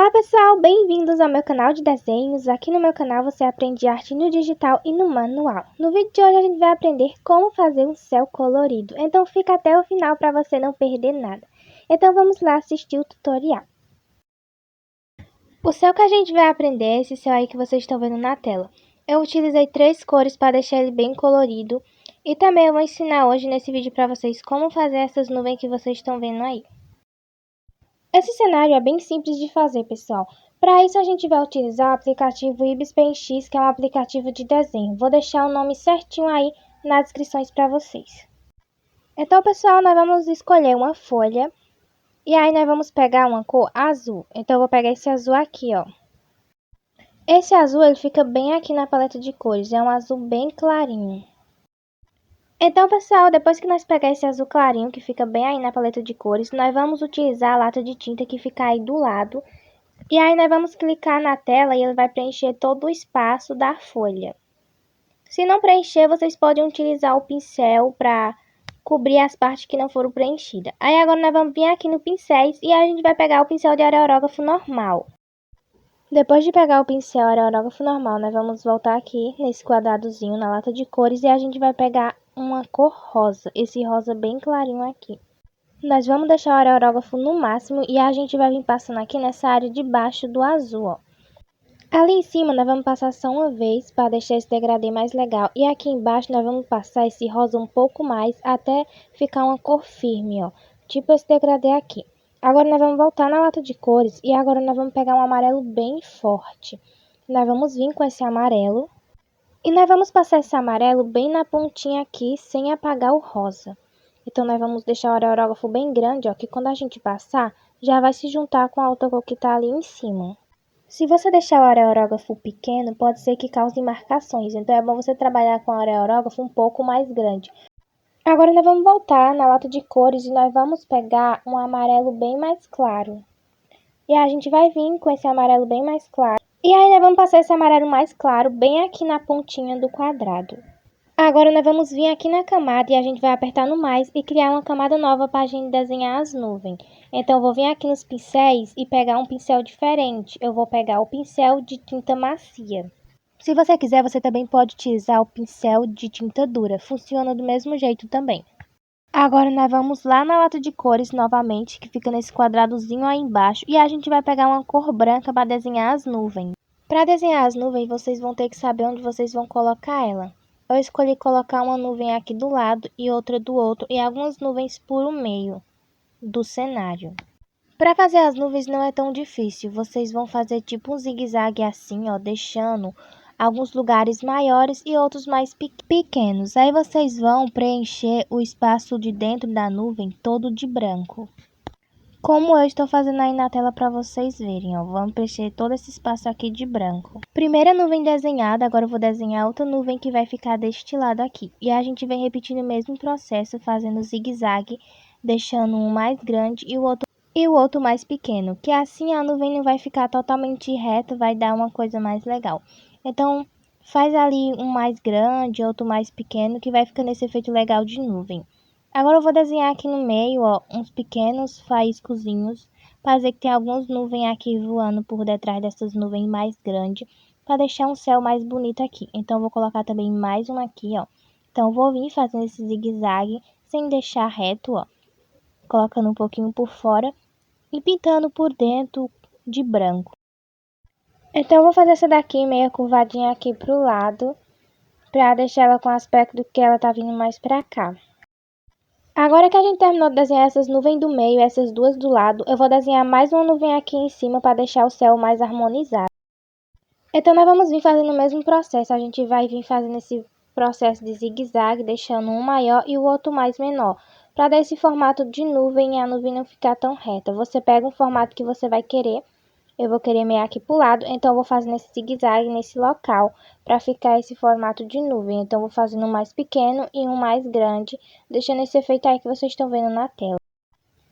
Olá pessoal, bem-vindos ao meu canal de desenhos. Aqui no meu canal você aprende arte no digital e no manual. No vídeo de hoje a gente vai aprender como fazer um céu colorido, então fica até o final para você não perder nada. Então vamos lá assistir o tutorial. O céu que a gente vai aprender é esse céu aí que vocês estão vendo na tela. Eu utilizei 3 cores para deixar ele bem colorido e também eu vou ensinar hoje nesse vídeo para vocês como fazer essas nuvens que vocês estão vendo aí. Esse cenário é bem simples de fazer, pessoal. Para isso a gente vai utilizar o aplicativo Ibis PNX, que é um aplicativo de desenho. Vou deixar o nome certinho aí nas descrições para vocês. Então, pessoal, nós vamos escolher uma folha e aí nós vamos pegar uma cor azul. Então, eu vou pegar esse azul aqui, ó. Esse azul ele fica bem aqui na paleta de cores, é um azul bem clarinho. Então, pessoal, depois que nós pegar esse azul clarinho, que fica bem aí na paleta de cores, nós vamos utilizar a lata de tinta que fica aí do lado. E aí nós vamos clicar na tela e ele vai preencher todo o espaço da folha. Se não preencher, vocês podem utilizar o pincel para cobrir as partes que não foram preenchidas. Aí agora nós vamos vir aqui no pincéis e a gente vai pegar o pincel de aerógrafo normal. Depois de pegar o pincel aerógrafo normal, nós vamos voltar aqui nesse quadradozinho na lata de cores e a gente vai pegar uma cor rosa, esse rosa bem clarinho aqui. Nós vamos deixar o aerógrafo no máximo e a gente vai vir passando aqui nessa área de baixo do azul, ó. Ali em cima nós vamos passar só uma vez para deixar esse degradê mais legal. E aqui embaixo nós vamos passar esse rosa um pouco mais até ficar uma cor firme, ó. Tipo esse degradê aqui. Agora nós vamos voltar na lata de cores e agora nós vamos pegar um amarelo bem forte. Nós vamos vir com esse amarelo e nós vamos passar esse amarelo bem na pontinha aqui sem apagar o rosa. Então nós vamos deixar o aerógrafo bem grande, ó, que quando a gente passar já vai se juntar com a outra cor que tá ali em cima. Se você deixar o aerógrafo pequeno, pode ser que cause marcações, então é bom você trabalhar com o aerógrafo um pouco mais grande. Agora nós vamos voltar na lata de cores e nós vamos pegar um amarelo bem mais claro. E a gente vai vir com esse amarelo bem mais claro. E aí nós vamos passar esse amarelo mais claro bem aqui na pontinha do quadrado. Agora nós vamos vir aqui na camada e a gente vai apertar no mais e criar uma camada nova para a gente desenhar as nuvens. Então eu vou vir aqui nos pincéis e pegar um pincel diferente. Eu vou pegar o pincel de tinta macia. Se você quiser, você também pode utilizar o pincel de tinta dura. Funciona do mesmo jeito também. Agora nós vamos lá na lata de cores novamente, que fica nesse quadradozinho aí embaixo. E a gente vai pegar uma cor branca para desenhar as nuvens. Para desenhar as nuvens, vocês vão ter que saber onde vocês vão colocar ela. Eu escolhi colocar uma nuvem aqui do lado e outra do outro e algumas nuvens por o meio do cenário. Para fazer as nuvens não é tão difícil, vocês vão fazer tipo um zigue-zague assim, ó, deixando alguns lugares maiores e outros mais pequenos. Aí vocês vão preencher o espaço de dentro da nuvem todo de branco. Como eu estou fazendo aí na tela para vocês verem, ó. Vamos preencher todo esse espaço aqui de branco. Primeira nuvem desenhada, agora eu vou desenhar outra nuvem que vai ficar deste lado aqui. E a gente vem repetindo o mesmo processo, fazendo zigue-zague, deixando um mais grande e o outro mais pequeno. Que assim a nuvem não vai ficar totalmente reta, vai dar uma coisa mais legal. Então, faz ali um mais grande, outro mais pequeno, que vai ficando esse efeito legal de nuvem. Agora eu vou desenhar aqui no meio, ó, uns pequenos faíscozinhos, para dizer que tem algumas nuvens aqui voando por detrás dessas nuvens mais grandes, para deixar um céu mais bonito aqui. Então eu vou colocar também mais uma aqui, ó. Então eu vou vir fazendo esse zigue-zague, sem deixar reto, ó, colocando um pouquinho por fora e pintando por dentro de branco. Então eu vou fazer essa daqui meio curvadinha aqui pro lado, para deixar ela com aspecto que ela tá vindo mais pra cá. Agora que a gente terminou de desenhar essas nuvens do meio e essas duas do lado, eu vou desenhar mais uma nuvem aqui em cima para deixar o céu mais harmonizado. Então nós vamos vir fazendo o mesmo processo, a gente vai vir fazendo esse processo de zigue-zague, deixando um maior e o outro mais menor, para dar esse formato de nuvem e a nuvem não ficar tão reta. Você pega um formato que você vai querer. Eu vou querer meio aqui pro lado, então eu vou fazendo esse zigue-zague nesse local para ficar esse formato de nuvem. Então eu vou fazendo um mais pequeno e um mais grande, deixando esse efeito aí que vocês estão vendo na tela.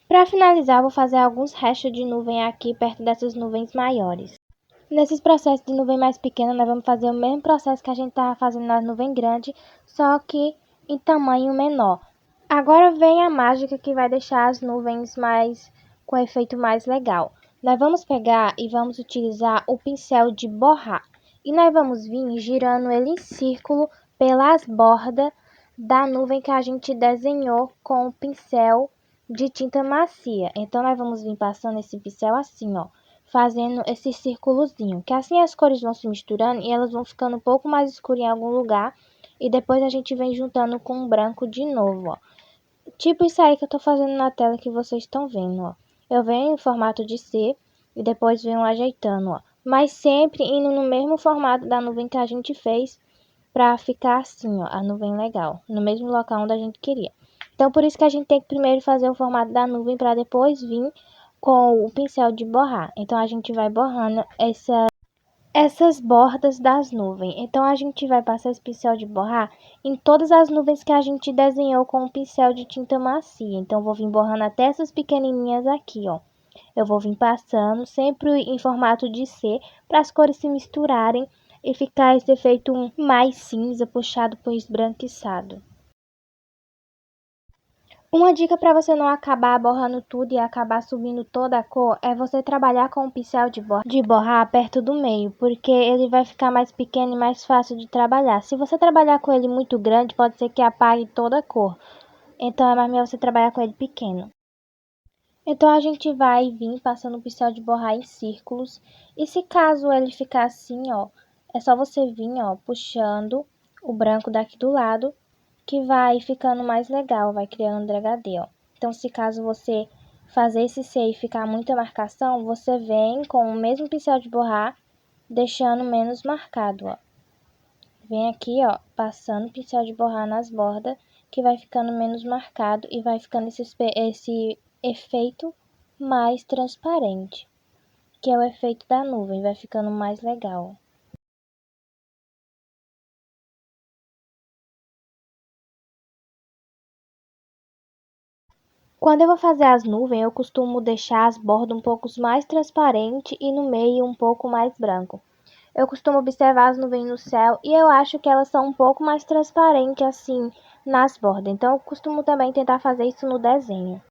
Para finalizar, eu vou fazer alguns restos de nuvem aqui perto dessas nuvens maiores. Nesses processos de nuvem mais pequena, nós vamos fazer o mesmo processo que a gente estava fazendo na nuvem grande, só que em tamanho menor. Agora vem a mágica que vai deixar as nuvens com efeito mais legal. Nós vamos pegar e vamos utilizar o pincel de borrar. E nós vamos vir girando ele em círculo pelas bordas da nuvem que a gente desenhou com o pincel de tinta macia. Então, nós vamos vir passando esse pincel assim, ó, fazendo esse círculozinho, que assim as cores vão se misturando e elas vão ficando um pouco mais escuras em algum lugar. E depois a gente vem juntando com o branco de novo, ó. Tipo isso aí que eu tô fazendo na tela que vocês estão vendo, ó. Eu venho em formato de C e depois venho ajeitando, ó. Mas sempre indo no mesmo formato da nuvem que a gente fez pra ficar assim, ó, a nuvem legal, no mesmo local onde a gente queria. Então, por isso que a gente tem que primeiro fazer o formato da nuvem para depois vir com o pincel de borrar. Então, a gente vai borrando essas bordas das nuvens. Então, a gente vai passar esse pincel de borrar em todas as nuvens que a gente desenhou com o pincel de tinta macia. Então, vou vir borrando até essas pequenininhas aqui, ó. Eu vou vir passando sempre em formato de C para as cores se misturarem e ficar esse efeito mais cinza puxado para o esbranquiçado. Uma dica para você não acabar borrando tudo e acabar subindo toda a cor é você trabalhar com o pincel de borrar perto do meio, porque ele vai ficar mais pequeno e mais fácil de trabalhar. Se você trabalhar com ele muito grande, pode ser que apague toda a cor. Então é mais melhor você trabalhar com ele pequeno. Então a gente vai vir passando o pincel de borrar em círculos. E se caso ele ficar assim, ó, é só você vir, ó, puxando o branco daqui do lado, que vai ficando mais legal, vai criando um degradê, ó. Então se caso você fazer esse C e ficar muita marcação, você vem com o mesmo pincel de borrar, deixando menos marcado, ó. Vem aqui, ó, passando o pincel de borrar nas bordas, que vai ficando menos marcado e vai ficando esse efeito mais transparente, que é o efeito da nuvem, vai ficando mais legal. Quando eu vou fazer as nuvens, eu costumo deixar as bordas um pouco mais transparentes e no meio um pouco mais branco. Eu costumo observar as nuvens no céu e eu acho que elas são um pouco mais transparentes assim nas bordas. Então eu costumo também tentar fazer isso no desenho.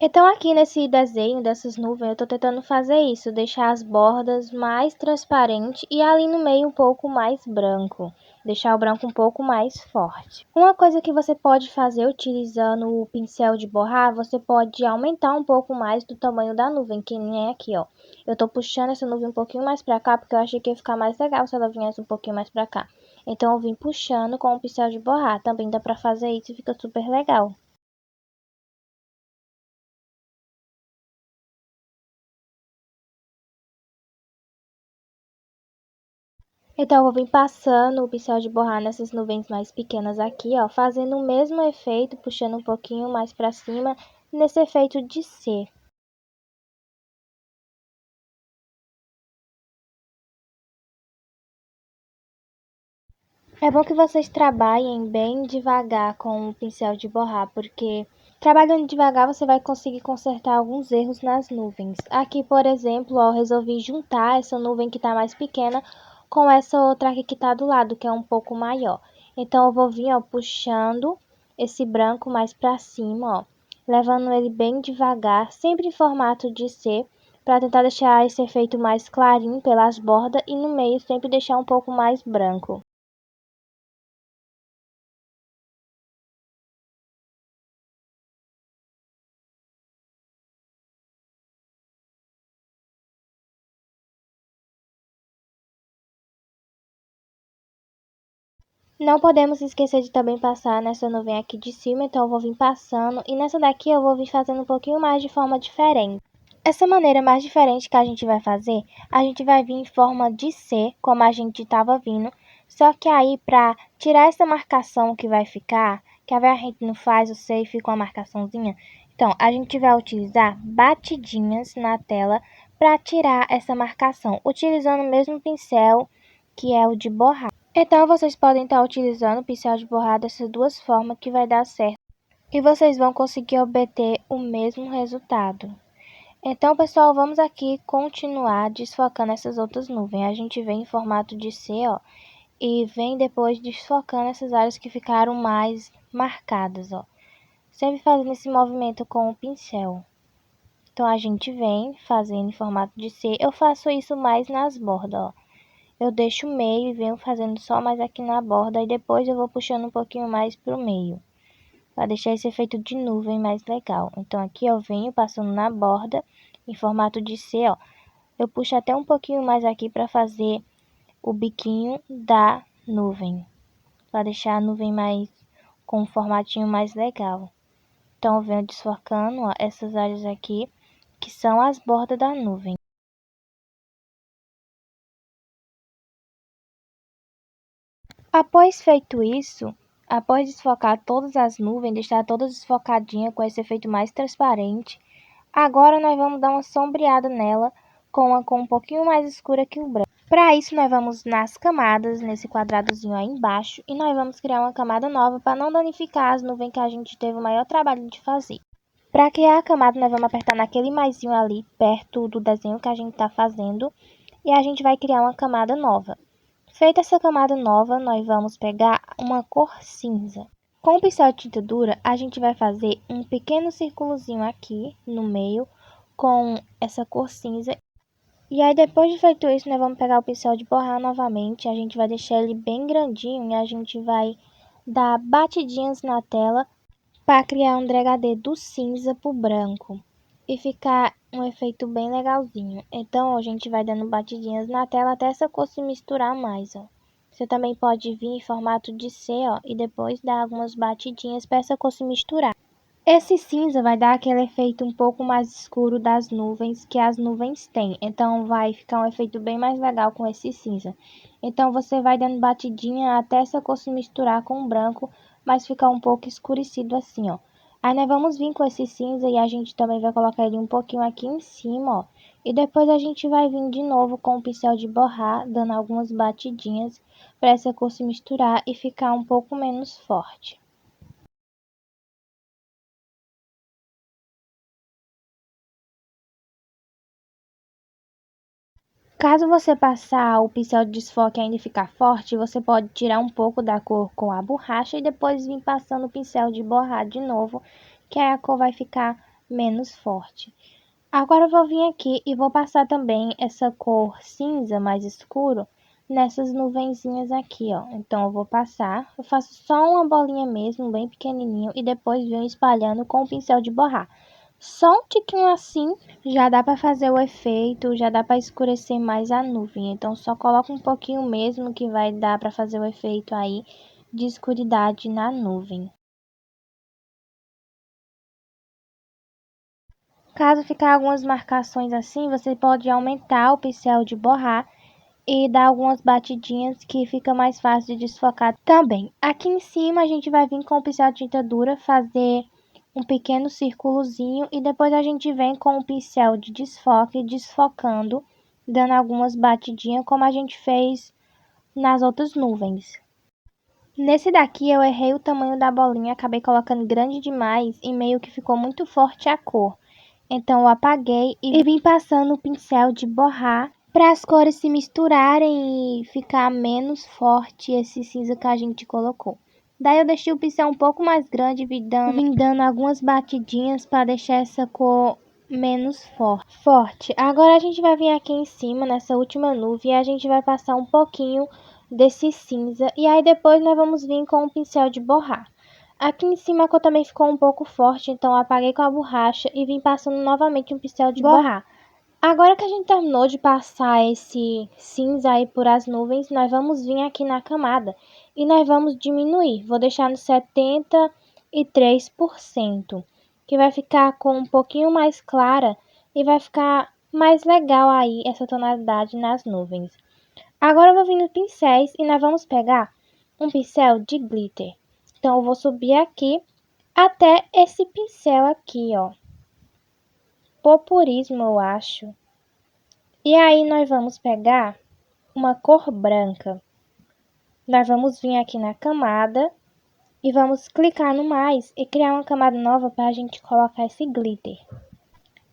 Então aqui nesse desenho dessas nuvens eu tô tentando fazer isso, deixar as bordas mais transparentes e ali no meio um pouco mais branco, deixar o branco um pouco mais forte. Uma coisa que você pode fazer utilizando o pincel de borrar, você pode aumentar um pouco mais do tamanho da nuvem, que nem é aqui, ó. Eu tô puxando essa nuvem um pouquinho mais pra cá, porque eu achei que ia ficar mais legal se ela viesse um pouquinho mais pra cá. Então eu vim puxando com o pincel de borrar, também dá pra fazer isso e fica super legal. Então, eu vou vir passando o pincel de borrar nessas nuvens mais pequenas aqui, ó, fazendo o mesmo efeito, puxando um pouquinho mais pra cima, nesse efeito de C. É bom que vocês trabalhem bem devagar com o pincel de borrar, porque trabalhando devagar você vai conseguir consertar alguns erros nas nuvens. Aqui, por exemplo, ó, eu resolvi juntar essa nuvem que está mais pequena com essa outra aqui que está do lado, que é um pouco maior. Então, eu vou vir, ó, puxando esse branco mais para cima, ó, levando ele bem devagar, sempre em formato de C, para tentar deixar esse efeito mais clarinho pelas bordas e no meio sempre deixar um pouco mais branco. Não podemos esquecer de também passar nessa nuvem aqui de cima, então eu vou vir passando. E nessa daqui eu vou vir fazendo um pouquinho mais de forma diferente. Essa maneira mais diferente que a gente vai fazer, a gente vai vir em forma de C, como a gente estava vindo. Só que aí, para tirar essa marcação que vai ficar, que a gente não faz o C e fica uma marcaçãozinha. Então, a gente vai utilizar batidinhas na tela para tirar essa marcação, utilizando o mesmo pincel que é o de borrar. Então, vocês podem estar utilizando o pincel de borrar dessas duas formas que vai dar certo. E vocês vão conseguir obter o mesmo resultado. Então, pessoal, vamos aqui continuar desfocando essas outras nuvens. A gente vem em formato de C, ó, e vem depois desfocando essas áreas que ficaram mais marcadas, ó. Sempre fazendo esse movimento com o pincel. Então, a gente vem fazendo em formato de C. Eu faço isso mais nas bordas, ó. Eu deixo o meio e venho fazendo só mais aqui na borda. E depois eu vou puxando um pouquinho mais pro meio, para deixar esse efeito de nuvem mais legal. Então, aqui eu venho passando na borda, em formato de C, ó. Eu puxo até um pouquinho mais aqui para fazer o biquinho da nuvem, para deixar a nuvem mais com um formatinho mais legal. Então, eu venho desfocando, ó, essas áreas aqui, que são as bordas da nuvem. Após feito isso, após desfocar todas as nuvens, deixar todas desfocadinhas com esse efeito mais transparente, agora nós vamos dar uma sombreada nela com uma cor um pouquinho mais escura que o branco. Para isso, nós vamos nas camadas, nesse quadradozinho aí embaixo, e nós vamos criar uma camada nova para não danificar as nuvens que a gente teve o maior trabalho de fazer. Para criar a camada, nós vamos apertar naquele maisinho ali, perto do desenho que a gente está fazendo, e a gente vai criar uma camada nova. Feita essa camada nova, nós vamos pegar uma cor cinza. Com o pincel de tinta dura, a gente vai fazer um pequeno círculozinho aqui no meio com essa cor cinza. E aí, depois de feito isso, nós vamos pegar o pincel de borrar novamente. A gente vai deixar ele bem grandinho e a gente vai dar batidinhas na tela para criar um degradê do cinza pro branco e ficar um efeito bem legalzinho. Então, a gente vai dando batidinhas na tela até essa cor se misturar mais, ó. Você também pode vir em formato de C, ó, e depois dar algumas batidinhas para essa cor se misturar. Esse cinza vai dar aquele efeito um pouco mais escuro das nuvens que as nuvens têm. Então, vai ficar um efeito bem mais legal com esse cinza. Então, você vai dando batidinha até essa cor se misturar com o branco, mas ficar um pouco escurecido assim, ó. Aí, nós vamos vir com esse cinza e a gente também vai colocar ele um pouquinho aqui em cima, ó. E depois a gente vai vir de novo com o pincel de borrar, dando algumas batidinhas para essa cor se misturar e ficar um pouco menos forte. Caso você passar o pincel de desfoque e ainda ficar forte, você pode tirar um pouco da cor com a borracha e depois vir passando o pincel de borrar de novo, que aí a cor vai ficar menos forte. Agora eu vou vir aqui e vou passar também essa cor cinza mais escuro nessas nuvenzinhas aqui, ó. Então eu vou passar, eu faço só uma bolinha mesmo, bem pequenininho, e depois venho espalhando com o pincel de borrar. Só um tiquinho assim já dá para fazer o efeito, já dá para escurecer mais a nuvem. Então só coloca um pouquinho mesmo que vai dar para fazer o efeito aí de escuridade na nuvem. Caso ficar algumas marcações assim, você pode aumentar o pincel de borrar e dar algumas batidinhas que fica mais fácil de desfocar também. Aqui em cima a gente vai vir com o pincel de tinta dura fazer um pequeno círculozinho e depois a gente vem com o pincel de desfoque desfocando, dando algumas batidinhas como a gente fez nas outras nuvens. Nesse daqui eu errei o tamanho da bolinha, acabei colocando grande demais e meio que ficou muito forte a cor. Então eu apaguei e vim passando o pincel de borrar para as cores se misturarem e ficar menos forte esse cinza que a gente colocou. Daí eu deixei o pincel um pouco mais grande, vim dando algumas batidinhas para deixar essa cor menos forte. Agora a gente vai vir aqui em cima, nessa última nuvem, e a gente vai passar um pouquinho desse cinza. E aí depois nós vamos vir com o pincel de borrar. Aqui em cima a cor também ficou um pouco forte, então eu apaguei com a borracha e vim passando novamente um pincel de borrar. Agora que a gente terminou de passar esse cinza aí por as nuvens, nós vamos vir aqui na camada e nós vamos diminuir. Vou deixar no 73%, que vai ficar com um pouquinho mais clara e vai ficar mais legal aí essa tonalidade nas nuvens. Agora eu vou vir nos pincéis e nós vamos pegar um pincel de glitter. Então eu vou subir aqui até esse pincel aqui, ó. Purpurismo, eu acho. E aí nós vamos pegar uma cor branca. Nós vamos vir aqui na camada e vamos clicar no mais e criar uma camada nova para a gente colocar esse glitter.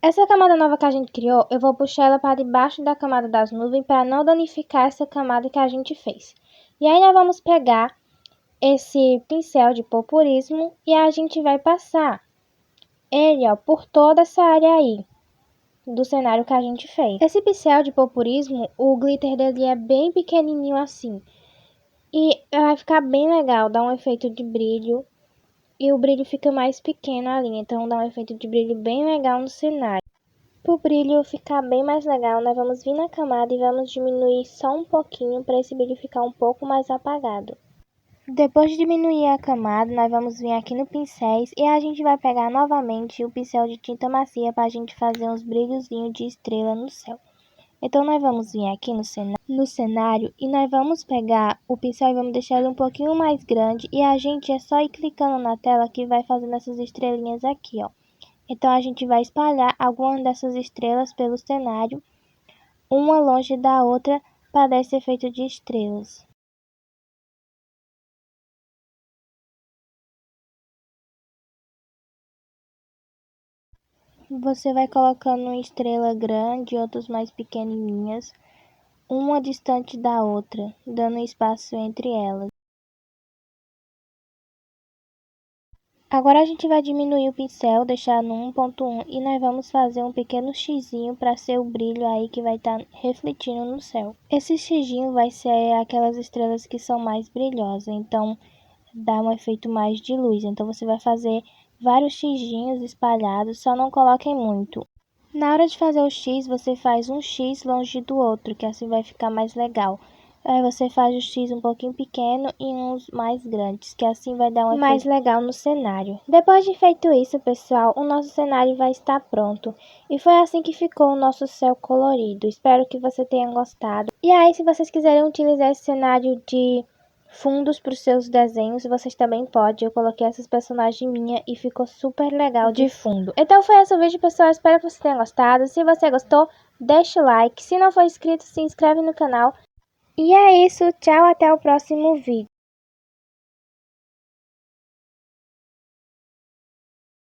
Essa camada nova que a gente criou, eu vou puxar ela para debaixo da camada das nuvens para não danificar essa camada que a gente fez. E aí nós vamos pegar esse pincel de purpurismo e a gente vai passar ele, ó, por toda essa área aí. do cenário que a gente fez. Esse pincel de purpurismo, o glitter dele é bem pequenininho assim. E vai ficar bem legal, dá um efeito de brilho. E o brilho fica mais pequeno ali, então dá um efeito de brilho bem legal no cenário. Para o brilho ficar bem mais legal, nós vamos vir na camada e vamos diminuir só um pouquinho para esse brilho ficar um pouco mais apagado. Depois de diminuir a camada, nós vamos vir aqui no pincéis e a gente vai pegar novamente o pincel de tinta macia para a gente fazer uns brilhozinhos de estrela no céu. Então, nós vamos vir aqui no cenário e nós vamos pegar o pincel e vamos deixar ele um pouquinho mais grande. E a gente é só ir clicando na tela que vai fazendo essas estrelinhas aqui, ó. Então, a gente vai espalhar algumas dessas estrelas pelo cenário, uma longe da outra, para dar esse efeito de estrelas. Você vai colocando uma estrela grande, outras mais pequenininhas, uma distante da outra, dando espaço entre elas. Agora a gente vai diminuir o pincel, deixar no 1.1 e nós vamos fazer um pequeno xizinho para ser o brilho aí que vai estar refletindo no céu. Esse xizinho vai ser aquelas estrelas que são mais brilhosas, então dá um efeito mais de luz. Então você vai fazer vários xizinhos espalhados, só não coloquem muito. Na hora de fazer o X, você faz um X longe do outro, que assim vai ficar mais legal. Aí você faz o X um pouquinho pequeno e uns mais grandes, que assim vai dar um efeito mais legal no cenário. Depois de feito isso, pessoal, o nosso cenário vai estar pronto. E foi assim que ficou o nosso céu colorido. Espero que você tenha gostado. E aí, se vocês quiserem utilizar esse cenário de fundos para os seus desenhos, vocês também podem. Eu coloquei essas personagens minha e ficou super legal de fundo. Então foi esse o vídeo, pessoal. Espero que você tenha gostado. Se você gostou, deixa o like. Se não for inscrito, se inscreve no canal. E é isso. Tchau, até o próximo vídeo.